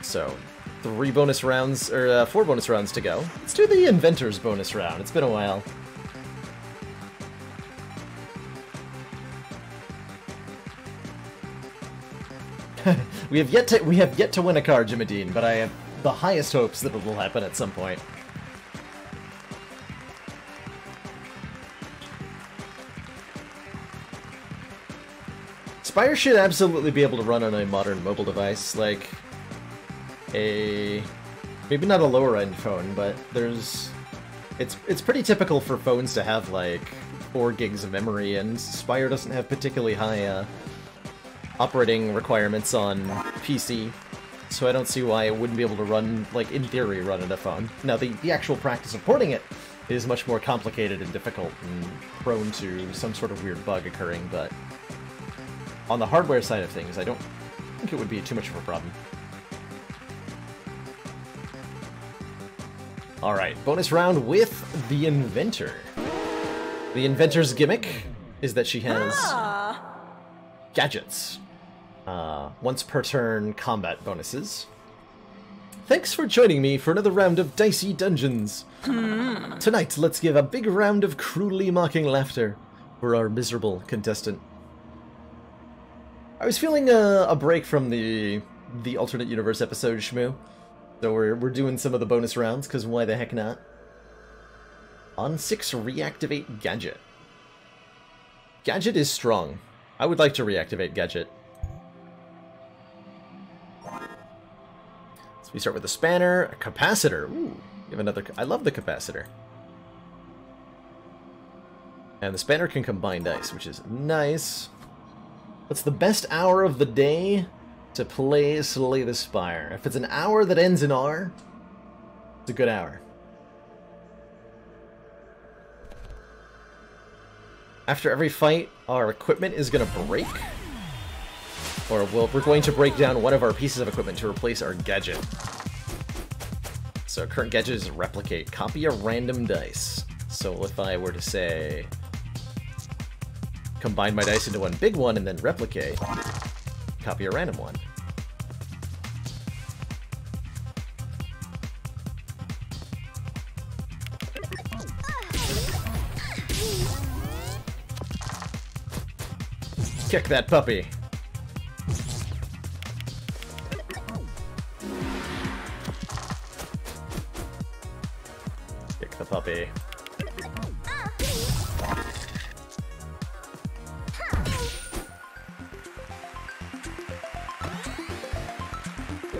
So, 3 bonus rounds, or 4 bonus rounds to go. Let's do the Inventor's bonus round. It's been a while. we have yet to win a card, Jimadine, but I have the highest hopes that it will happen at some point. Spire should absolutely be able to run on a modern mobile device, like a maybe not a lower end phone, but it's pretty typical for phones to have like 4 gigs of memory, and Spire doesn't have particularly high operating requirements on PC, so I don't see why it wouldn't be able to run, like in theory, run on a phone. Now the actual practice of porting it is much more complicated and difficult and prone to some sort of weird bug occurring, but on the hardware side of things, I don't think it would be too much of a problem. Alright, bonus round with the Inventor. The Inventor's gimmick is that she has gadgets. Once per turn combat bonuses. Thanks for joining me for another round of Dicey Dungeons. Tonight, let's give a big round of cruelly mocking laughter for our miserable contestant. I was feeling a break from the alternate universe episode, Shmoo. So we're doing some of the bonus rounds, because why the heck not? On 6, reactivate Gadget. Gadget is strong. I would like to reactivate Gadget. So we start with a spanner, a capacitor. Ooh, we have another. I love the capacitor. And the spanner can combine dice, which is nice. What's the best hour of the day to play Slay the Spire? If it's an hour that ends in R, it's a good hour. After every fight, our equipment is going to break. Or we're going to break down one of our pieces of equipment to replace our gadget. So our current gadget is replicate. Copy a random dice. So if I were to say, combine my dice into one big one and then replicate, copy a random one. Kick that puppy. Kick the puppy.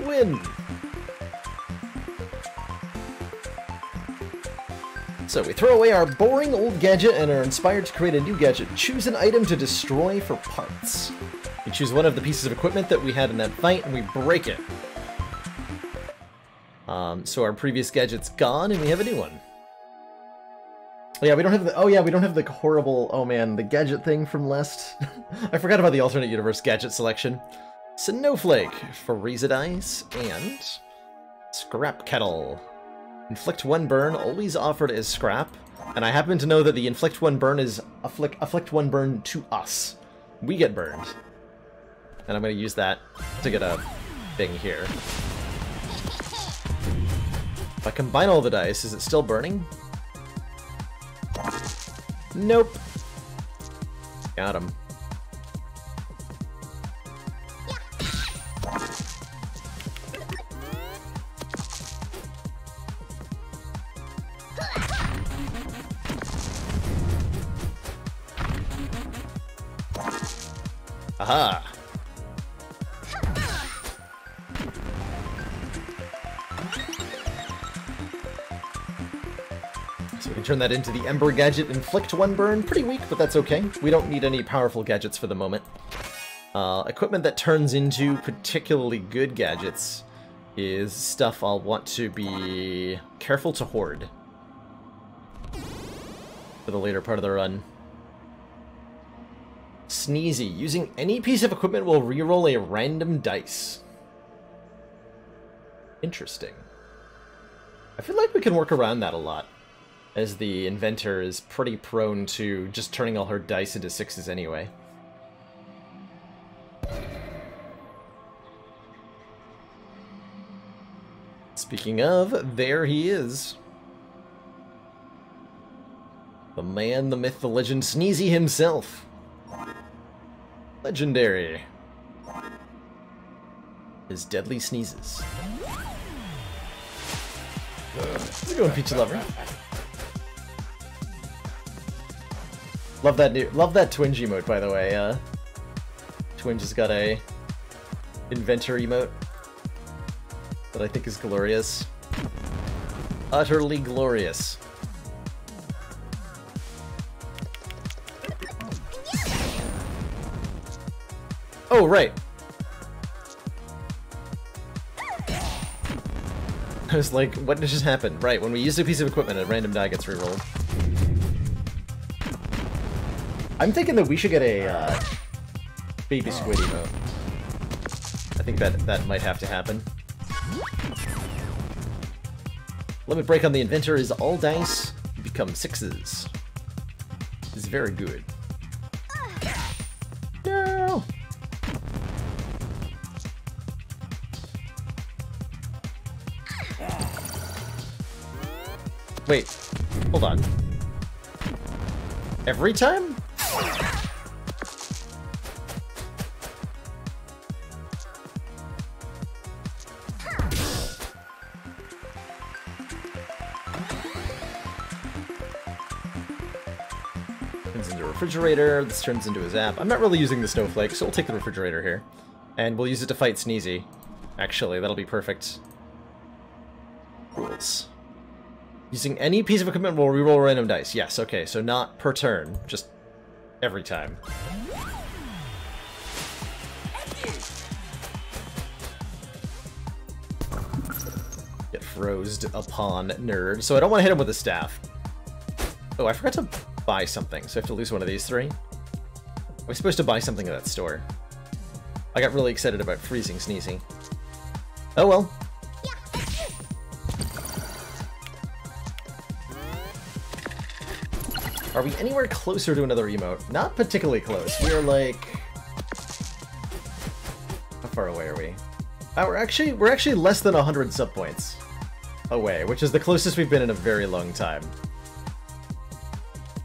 Win! So we throw away our boring old gadget and are inspired to create a new gadget. Choose an item to destroy for parts. We choose one of the pieces of equipment that we had in that fight and we break it. So our previous gadget's gone and we have a new one. Yeah, we don't have the, oh yeah, we don't have the horrible, oh man, the gadget thing from last. I forgot about the alternate universe gadget selection. Snowflake for Razor Dice and Scrap Kettle. Inflict 1 burn, always offered as scrap, and I happen to know that the inflict 1 burn is afflict 1 burn to us. We get burned. And I'm going to use that to get a thing here. If I combine all the dice, is it still burning? Nope. Got him. Aha! So we can turn that into the Ember Gadget, Inflict 1 burn. Pretty weak, but that's okay. We don't need any powerful gadgets for the moment. Equipment that turns into particularly good gadgets is stuff I'll want to be careful to hoard for the later part of the run. Sneezy. Using any piece of equipment will reroll a random dice. Interesting. I feel like we can work around that a lot, as the Inventor is pretty prone to just turning all her dice into 6s anyway. Speaking of, there he is. The man, the myth, the legend, Sneezy himself. Legendary. His deadly sneezes. How's it going, Pizza Lover? Love that Twinge emote, by the way. Twinge has got a Inventor emote that I think is glorious. Utterly glorious. Oh, right. I was like, what just happened? Right, when we use a piece of equipment, a random die gets rerolled. I'm thinking that we should get a baby squid emote. I think that might have to happen. Limit break on the Inventor is all dice become 6s. It's very good. No! Wait, hold on. Every time? Turns into a refrigerator, this turns into a zap. I'm not really using the snowflake, so we'll take the refrigerator here. And we'll use it to fight Sneezy. Actually, that'll be perfect. Rules. Using any piece of equipment will reroll random dice. Yes, okay, so not per turn, just every time. Get frozed upon nerd. So I don't want to hit him with a staff. Oh, I forgot to buy something, so I have to lose one of these 3. I was supposed to buy something at that store. I got really excited about freezing Sneezy. Oh well. Are we anywhere closer to another emote? Not particularly close. We are like... How far away are we? We're actually less than 100 sub points away, which is the closest we've been in a very long time.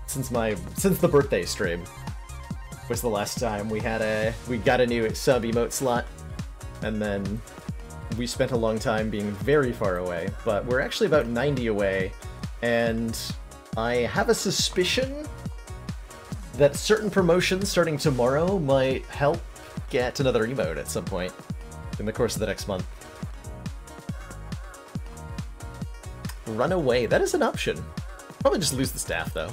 Since the birthday stream was the last time we got a new sub emote slot, and then we spent a long time being very far away, but we're actually about 90 away, and I have a suspicion that certain promotions starting tomorrow might help get another emote at some point in the course of the next month. Run away. That is an option. Probably just lose the staff, though.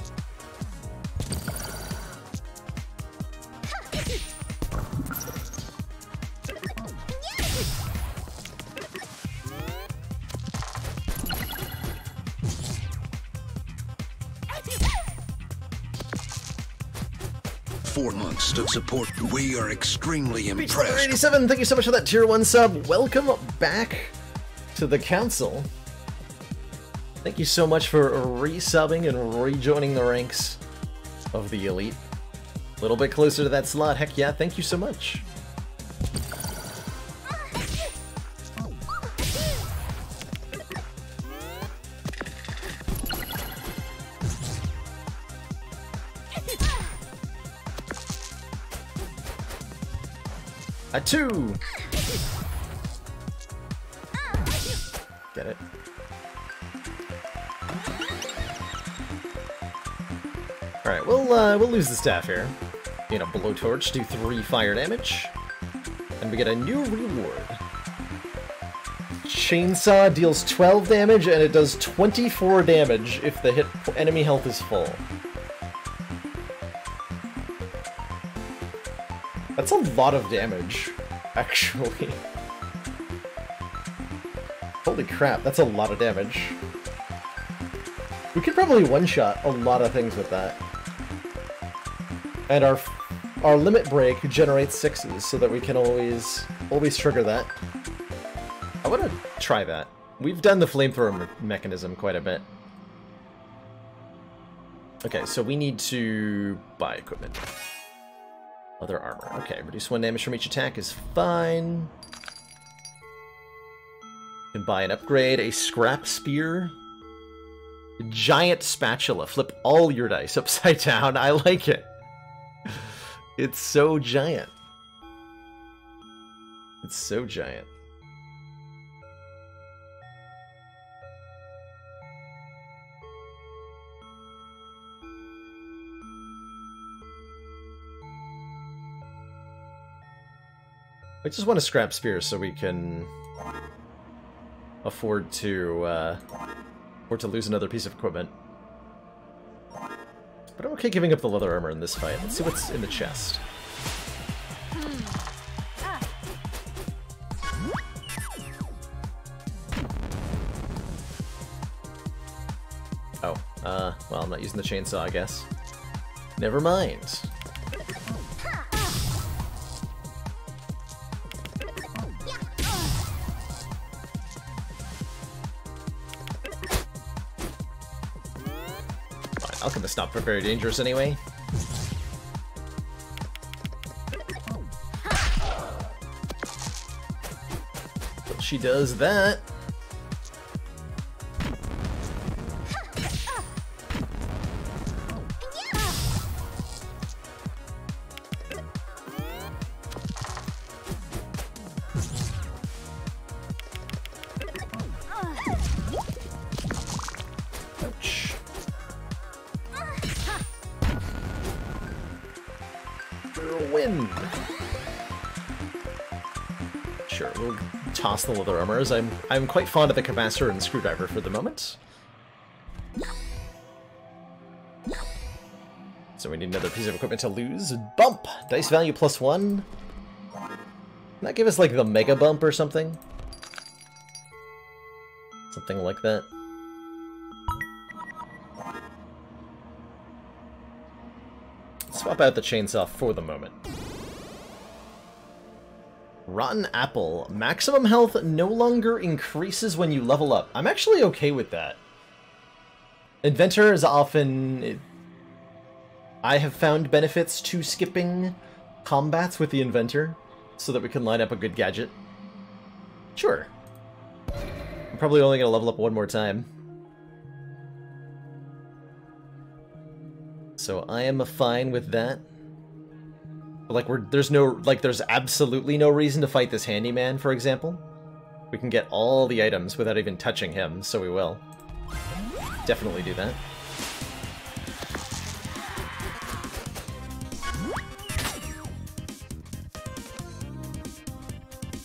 To support, we are extremely impressed. 87, thank you so much for that tier 1 sub. Welcome back to the council. Thank you so much for resubbing and rejoining the ranks of the elite. A little bit closer to that slot. Heck yeah, thank you so much. A 2! Get it. Alright, we'll lose the staff here. Get a blowtorch, do 3 fire damage. And we get a new reward. Chainsaw deals 12 damage, and it does 24 damage if the enemy health is full. That's a lot of damage, actually. Holy crap, that's a lot of damage. We could probably one-shot a lot of things with that. And our limit break generates 6s, so that we can always trigger that. I want to try that. We've done the flamethrower mechanism quite a bit. Okay, so we need to buy equipment. Other armor. Okay, reduce 1 damage from each attack is fine. Can buy an upgrade, a scrap spear, a giant spatula. Flip all your dice upside down. I like it. It's so giant. It's so giant. I just want a scrap spear so we can afford to lose another piece of equipment. But I'm okay giving up the leather armor in this fight. Let's see what's in the chest. Oh, well, I'm not using the chainsaw, I guess. Never mind. Alchemist's not very dangerous anyway. But she does that. Toss the leather armors. I'm quite fond of the capacitor and screwdriver for the moment. So we need another piece of equipment to lose. Bump! Dice value +1. Can that give us like the mega bump or something? Something like that. Swap out the chainsaw for the moment. Rotten Apple. Maximum health no longer increases when you level up. I'm actually okay with that. Inventor is often... I have found benefits to skipping combats with the Inventor so that we can line up a good gadget. Sure. I'm probably only going to level up one more time. So I am fine with that. Like, there's absolutely no reason to fight this handyman, for example. We can get all the items without even touching him, so we will. Definitely do that.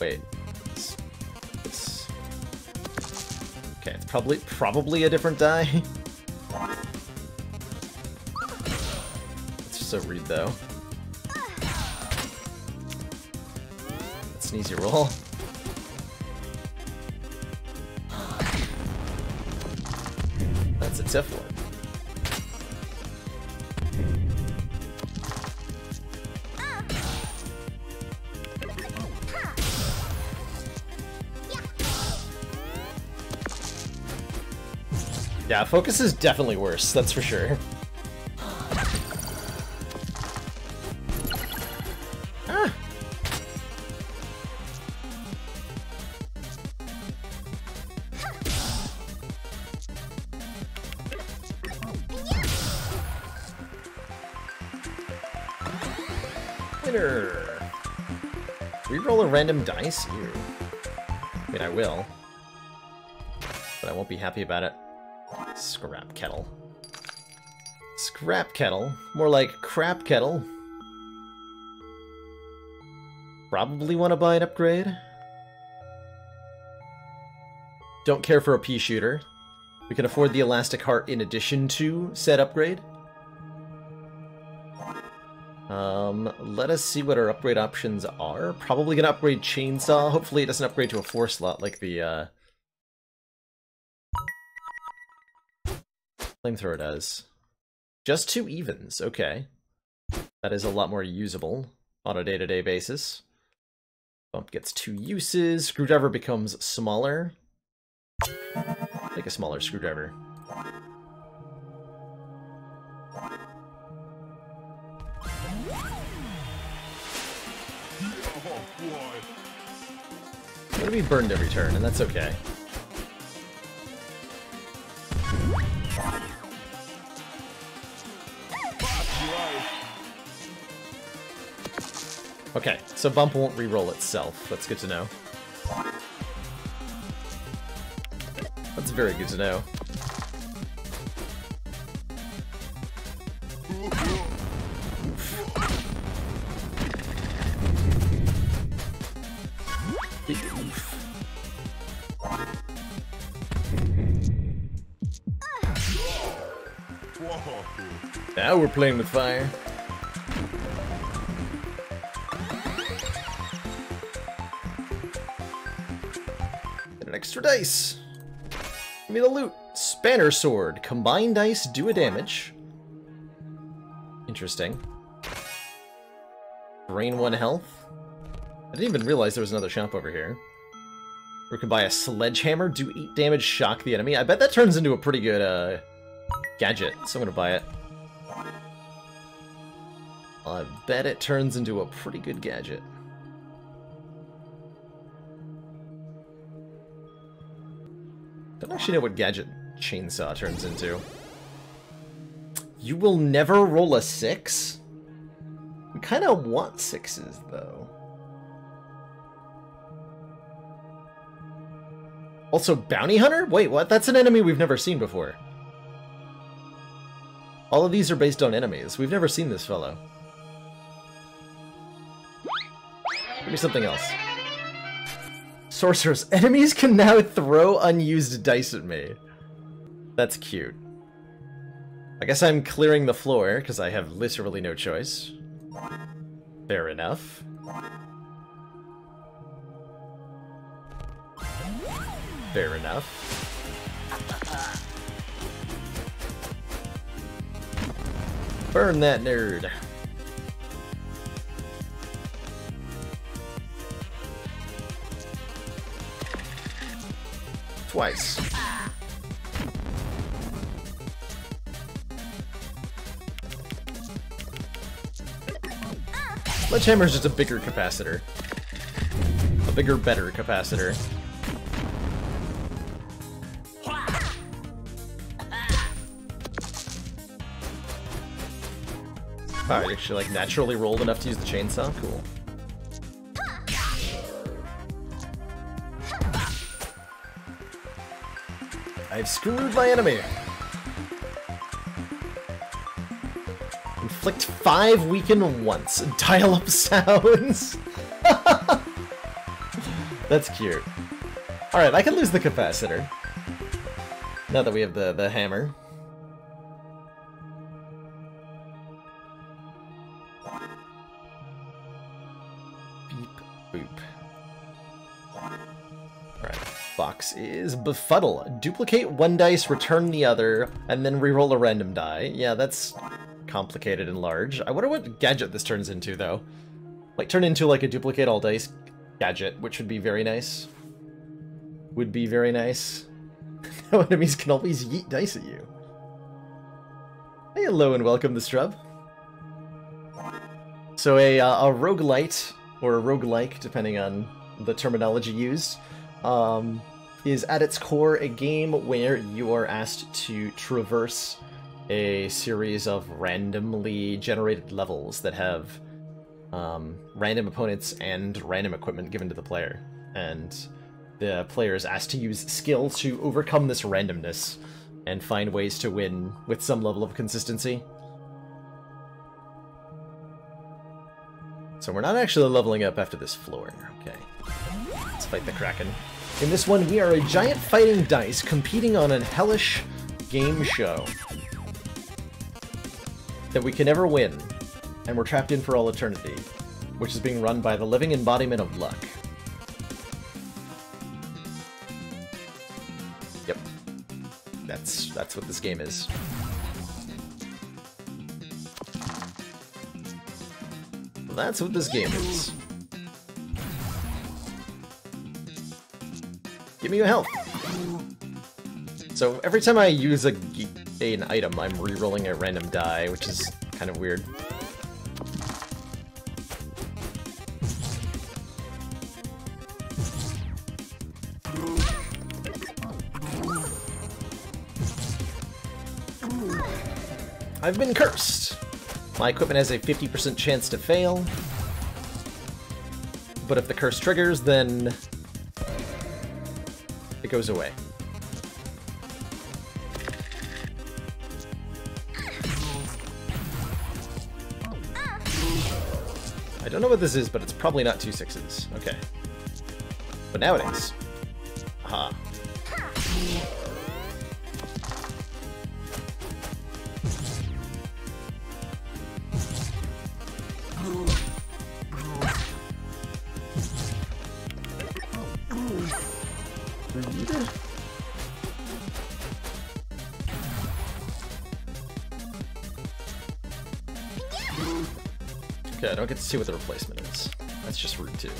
Wait. Okay, it's probably a different die. It's just so rude, though. Sneezy roll. That's a tough one. Yeah, focus is definitely worse, that's for sure. Reroll a random dice? Ew. I mean, I will. But I won't be happy about it. Scrap kettle. Scrap kettle? More like crap kettle. Probably want to buy an upgrade. Don't care for a pea shooter. We can afford the elastic heart in addition to said upgrade. Let us see what our upgrade options are. Probably gonna upgrade chainsaw. Hopefully it doesn't upgrade to a 4 slot like the, flamethrower does. Just 2 evens, okay. That is a lot more usable on a day-to-day basis. Bump gets 2 uses. Screwdriver becomes smaller. Like a smaller screwdriver. I'm gonna be burned every turn, and that's okay. Okay, so bump won't re-roll itself. That's good to know. That's very good to know. Now we're playing with fire. Get an extra dice. Give me the loot. Spanner sword. Combine dice, do a damage. Interesting. Drain 1 health. I didn't even realize there was another shop over here. We can buy a sledgehammer, do 8 damage, shock the enemy. I bet that turns into a pretty good gadget, so I'm gonna buy it. I bet it turns into a pretty good gadget. Don't actually know what Gadget Chainsaw turns into. You will never roll a 6? We kind of want 6s, though. Also, Bounty Hunter? Wait, what? That's an enemy we've never seen before. All of these are based on enemies. We've never seen this fellow. Give me something else. Sorcerers. Enemies can now throw unused dice at me. That's cute. I guess I'm clearing the floor, because I have literally no choice. Fair enough. Fair enough. Burn that nerd. Twice. Sledgehammer is just a bigger capacitor. A bigger, better capacitor. Wow, I actually like naturally rolled enough to use the chainsaw? Cool. I've screwed my enemy. Inflict 5, weaken once. Dial up sounds. That's cute. Alright, I can lose the capacitor. Now that we have the hammer. Beep, boop. Alright. Box is Befuddle. Duplicate 1 dice, return the other, and then reroll a random die. Yeah, that's complicated and large. I wonder what gadget this turns into, though. Might turn into, like, a duplicate all dice gadget, which would be very nice. Would be very nice. Now enemies can always yeet dice at you. Hey, hello and welcome to Strub. So a roguelite, or a roguelike, depending on the terminology used, is at its core a game where you are asked to traverse a series of randomly generated levels that have random opponents and random equipment given to the player. And the player is asked to use skill to overcome this randomness and find ways to win with some level of consistency. So we're not actually leveling up after this floor. Okay. Let's fight the Kraken. In this one, we are a giant fighting dice competing on a hellish game show that we can never win, and we're trapped in for all eternity, which is being run by the living embodiment of luck. Yep. That's what this game is. That's what this game is. Give me your health. So every time I use an item, I'm re-rolling a random die, which is kind of weird. I've been cursed. My equipment has a 50% chance to fail. but if the curse triggers, then it goes away. I don't know what this is, but it's probably not 2 6s. Okay. But now it is. Aha. Okay, I don't get to see what the replacement is. That's just rude too.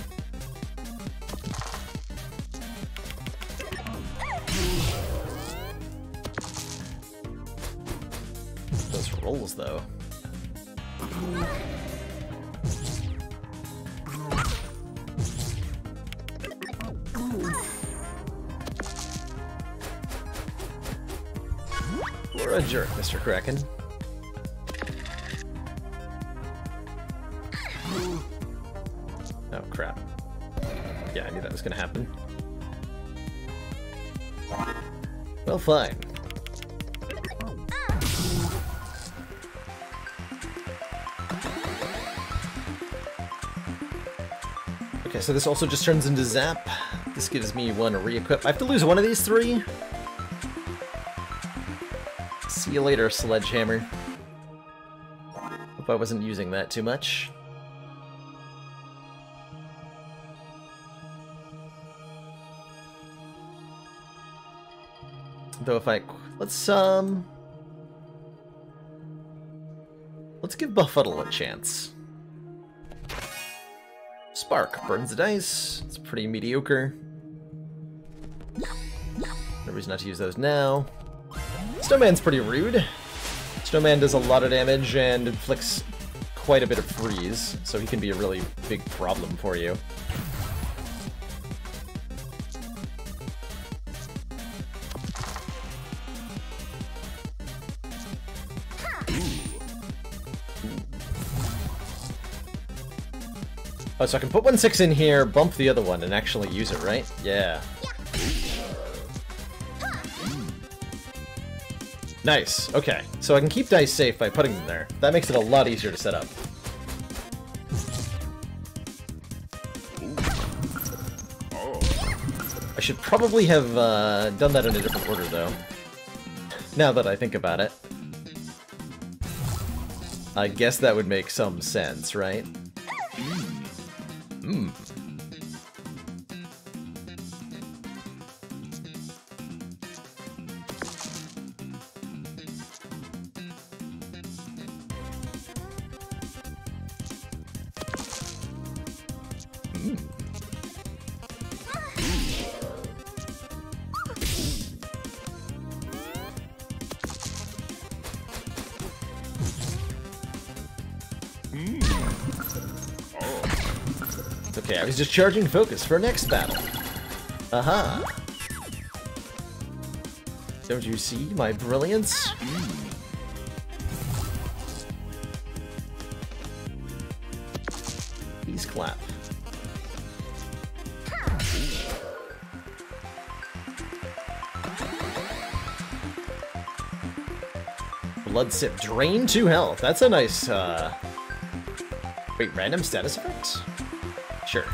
Those rolls, though. You're a jerk, Mr. Kraken. Oh, crap. Yeah, I knew that was gonna happen. Well, fine. Okay, so this also just turns into Zap. This gives me 1 Requip. I have to lose one of these 3. See you later, Sledgehammer. Hope I wasn't using that too much. Though if I... Let's give Buffal a chance. Spark burns the dice. It's pretty mediocre. No reason not to use those now. Snowman's pretty rude. Snowman does a lot of damage and inflicts quite a bit of freeze, so he can be a really big problem for you. Oh, so I can put 1 6 in here, bump the other one, and actually use it, right? Yeah. Nice. Okay. So I can keep dice safe by putting them there. That makes it a lot easier to set up. I should probably have done that in a different order, though. Now that I think about it. I guess that would make some sense, right? Hmm. Okay, I was just charging focus for next battle. Aha! Don't you see my brilliance? Please clap. Blood sip, drain 2 health. That's a nice, Wait, random status effect? Sure.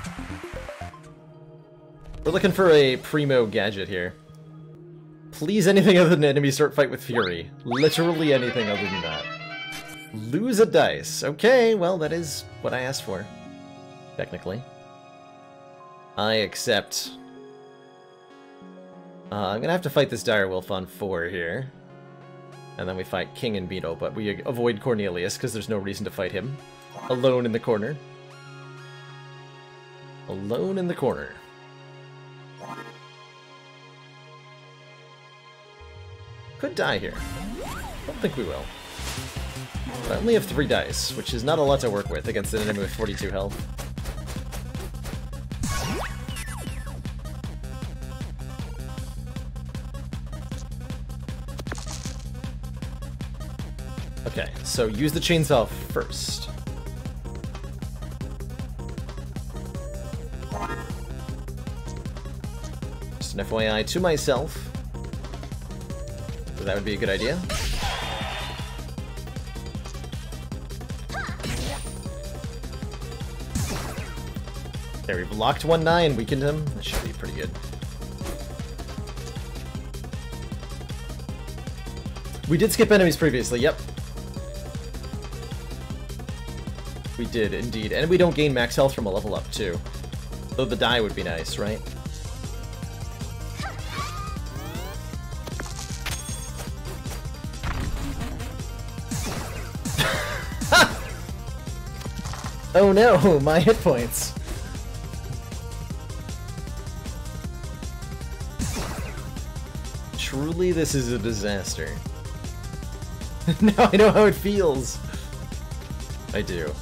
We're looking for a Primo Gadget here. Please, anything other than enemy start fight with Fury. Literally anything other than that. Lose a dice. Okay, well, that is what I asked for. Technically. I accept. I'm gonna have to fight this Direwolf on 4 here. And then we fight King and Beetle, but we avoid Cornelius because there's no reason to fight him. Alone in the corner. Alone in the corner. Could die here. Don't think we will. But I only have 3 dice, which is not a lot to work with against an enemy with 42 health. Okay, so use the chainsaw first. Just an FYI to myself. So that would be a good idea. There, we've locked 1-9, weakened him. That should be pretty good. We did skip enemies previously, yep. We did, indeed. And we don't gain max health from a level up, too. Though the die would be nice, right? Oh no, my hit points. Truly, this is a disaster. Now I know how it feels. I do.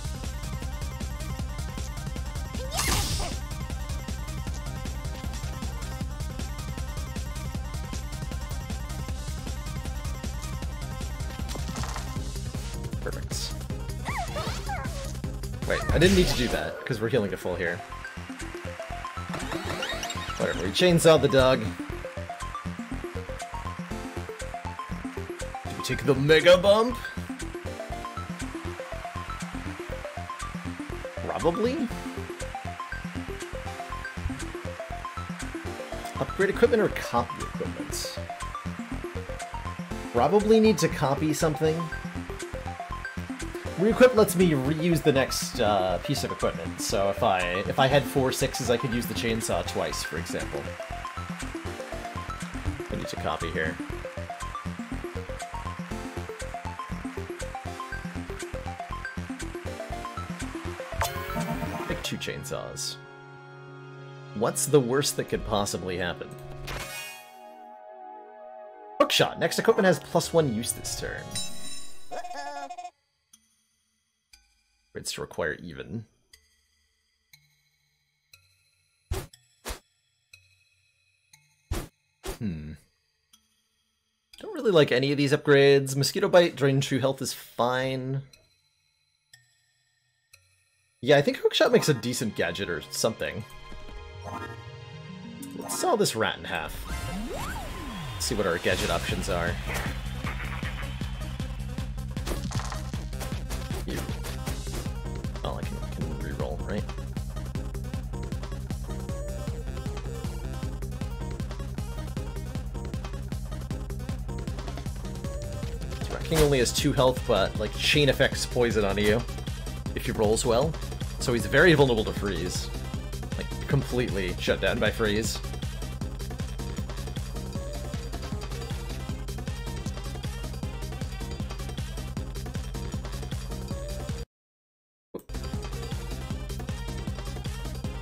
Perfect. Wait, I didn't need to do that, because we're healing to full here. Whatever, we chainsaw the dog. Do we take the mega bump? Probably? Upgrade equipment or copy equipment? Probably need to copy something. Requip lets me reuse the next piece of equipment, so if I had 4 6s, I could use the chainsaw twice, for example. I need to copy here. Pick 2 chainsaws. What's the worst that could possibly happen? Hookshot! Next equipment has +1 use this turn. It's to require even. Don't really like any of these upgrades. Mosquito Bite, drain true health is fine. Yeah, I think Hookshot makes a decent gadget or something. Let's saw this rat in half. Let's see what our gadget options are. You. Oh, I can reroll, right? King only has 2 health, but like chain effects poison on you if he rolls well. So he's very vulnerable to freeze. Like completely shut down by freeze.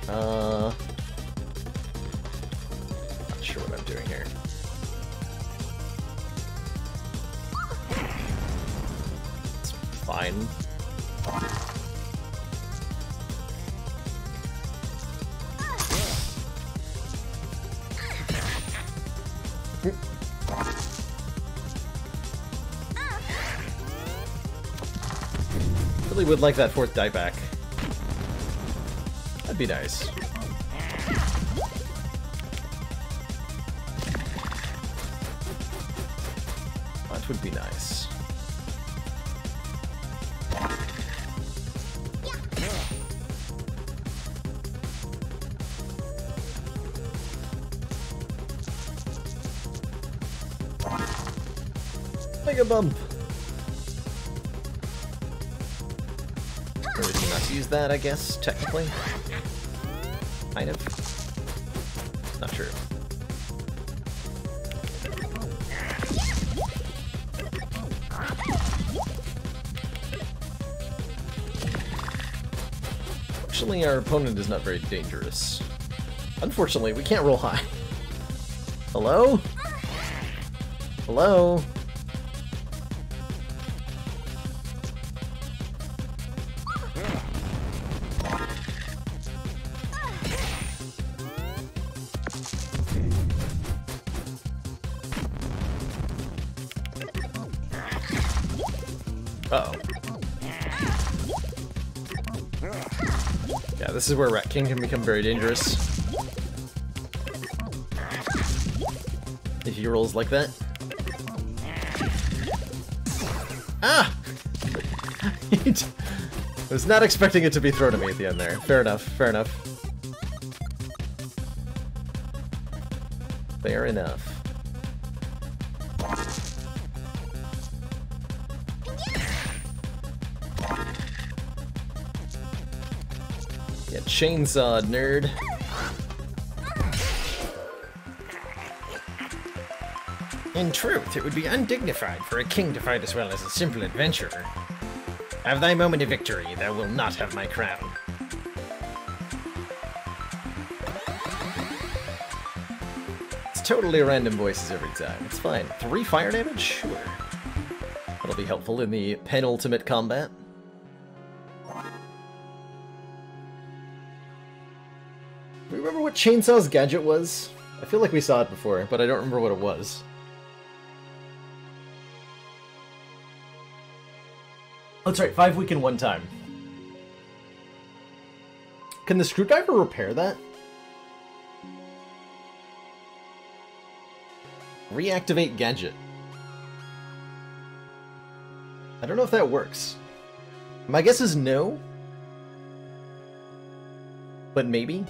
Not sure what I'm doing here. It's fine. Really would like that 4th die back. That'd be nice. That would be nice. Mega bump! Or we can not use that, I guess, technically. Kind of. Not true. Fortunately, our opponent is not very dangerous. Unfortunately, we can't roll high. Hello? Hello? Uh-oh. Yeah, this is where Rat King can become very dangerous. if he rolls like that. Ah! I was not expecting it to be thrown at me at the end there. Fair enough, fair enough. Fair enough. Yeah, chainsaw, nerd. In truth, it would be undignified for a king to fight as well as a simple adventurer. Have thy moment of victory, thou wilt not have my crown. It's totally random voices every time, it's fine. 3 fire damage? Sure. That'll be helpful in the penultimate combat. Do you remember what Chainsaw's gadget was? I feel like we saw it before, but I don't remember what it was. That's right, 5 weaken 1 time. Can the screwdriver repair that? Reactivate gadget. I don't know if that works. My guess is no. But maybe?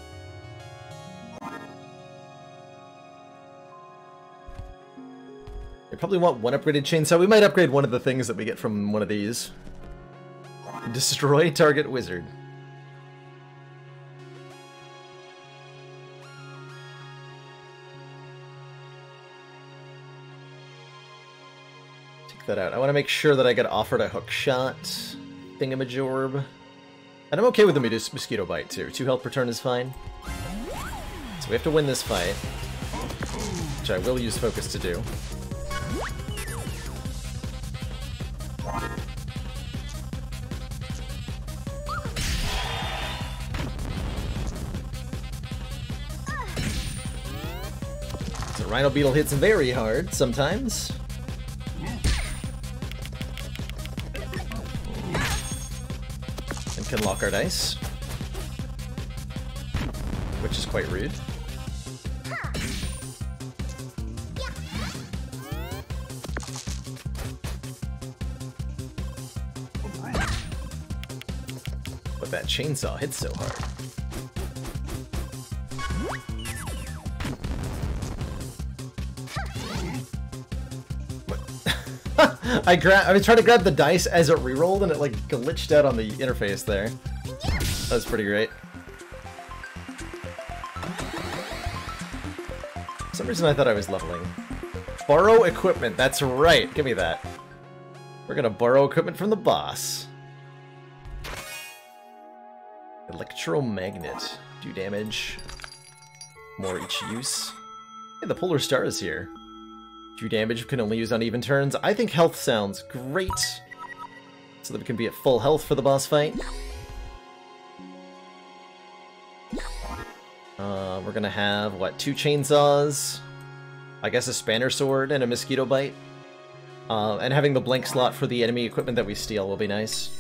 We probably want 1 upgraded chainsaw. We might upgrade one of the things that we get from one of these. Destroy target wizard. Take that out. I want to make sure that I get offered a hookshot thingamajorb. And I'm okay with the mosquito bite too. 2 health per turn is fine. So we have to win this fight, which I will use focus to do. Rhino Beetle hits very hard sometimes. And can lock our dice. Which is quite rude. But that chainsaw hits so hard. I was trying to grab the dice as it rerolled and it like glitched out on the interface there. That was pretty great. For some reason I thought I was leveling. Borrow equipment, that's right. Give me that. We're gonna borrow equipment from the boss. Electromagnet. Do damage. More each use. Hey, the Polar Star is here. Do damage can only use on even turns. I think health sounds great. So that we can be at full health for the boss fight. We're gonna have, what, 2 chainsaws? I guess a spanner sword and a mosquito bite. And having the blank slot for the enemy equipment that we steal will be nice.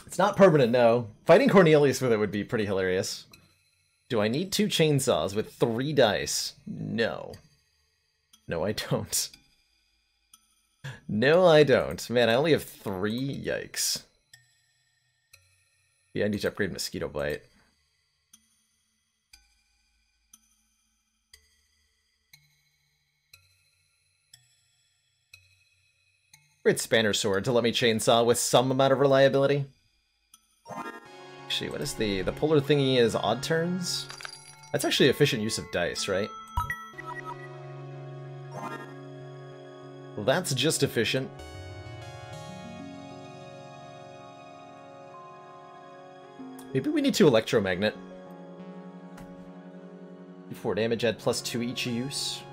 It's not permanent, no. Fighting Cornelius with it would be pretty hilarious. Do I need 2 chainsaws with 3 dice? No. No, I don't. No, I don't. Man, I only have 3? Yikes. Yeah, I need to upgrade Mosquito Bite. Upgrade Spanner Sword to let me chainsaw with some amount of reliability. Actually, what is the polar thingy is odd turns? That's actually efficient use of dice, right? Well, that's just efficient. Maybe we need to Electromagnet. 4 damage, add +2 each use.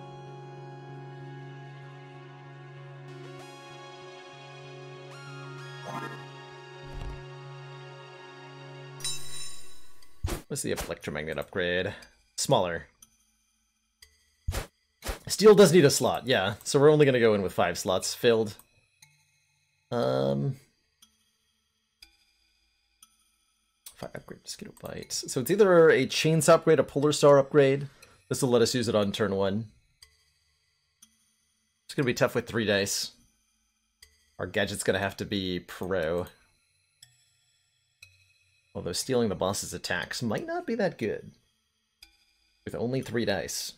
What's the Electromagnet upgrade? Smaller. Steel does need a slot, yeah. So we're only going to go in with 5 slots filled. 5 upgrade Mosquito Bite. So it's either a Chainsaw upgrade, a Polar Star upgrade, This will let us use it on turn 1. It's gonna be tough with 3 dice. Our gadget's gonna have to be pro. Although stealing the boss's attacks might not be that good. With only 3 dice.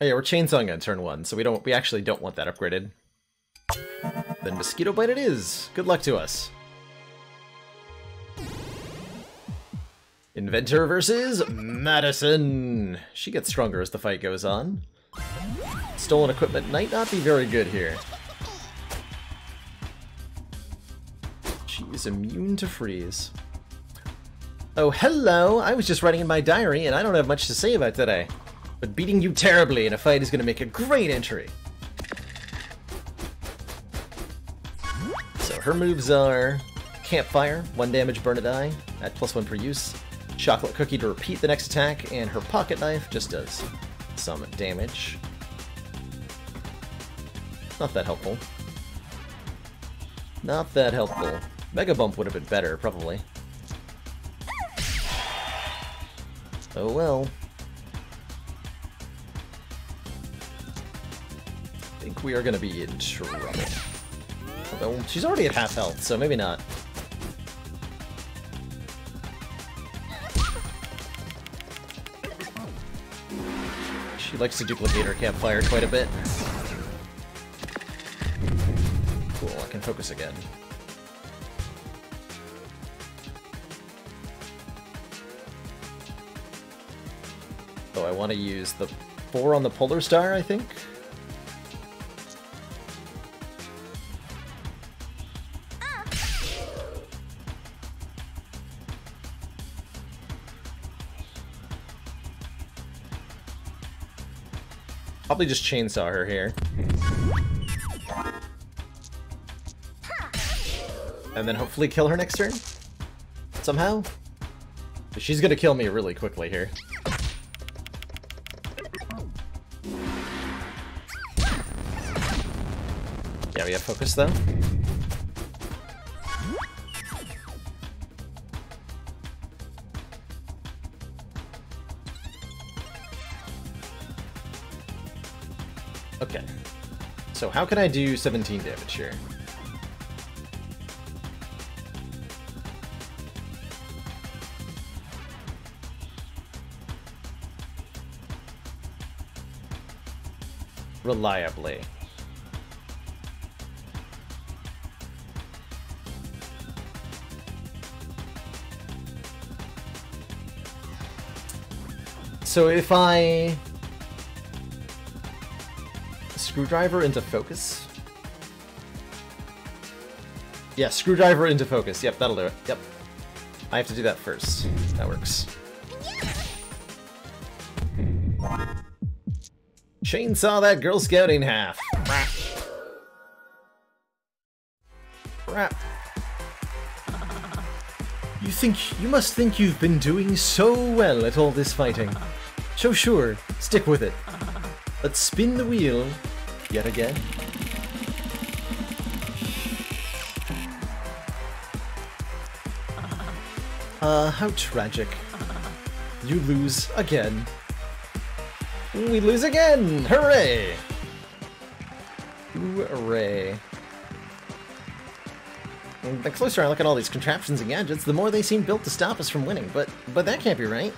Oh yeah, we're chainsawing on turn 1, so we actually don't want that upgraded. Then Mosquito Bite it is! Good luck to us. Inventor versus Madison! She gets stronger as the fight goes on. Stolen equipment might not be very good here. She is immune to freeze. Oh, hello! I was just writing in my diary, and I don't have much to say about today. But beating you terribly in a fight is going to make a great entry. So her moves are Campfire, 1 damage, burn a die, at +1 per use. Chocolate Cookie to repeat the next attack, and her Pocket Knife just does some damage. Not that helpful. Not that helpful. Mega Bump would have been better, probably. Oh well. I think we are going to be in trouble. Although, she's already at half health, so maybe not. She likes to duplicate her Campfire quite a bit. Cool, I can focus again. Oh, I want to use the 4 on the Polar Star, I think? Probably just chainsaw her here. And then hopefully kill her next turn? Somehow? She's gonna kill me really quickly here. Yeah, we have focus though. Okay. So how can I do 17 damage here? Reliably. So if I screwdriver into focus? Yeah, screwdriver into focus. Yep, that'll do it. Yep. I have to do that first. That works. Chainsaw that Girl Scout in half. Crap. You must think you've been doing so well at all this fighting. So sure, stick with it. Let's spin the wheel yet again. How tragic. You lose again. We lose again! Hooray! Hooray. The closer I look at all these contraptions and gadgets, the more they seem built to stop us from winning, but that can't be right.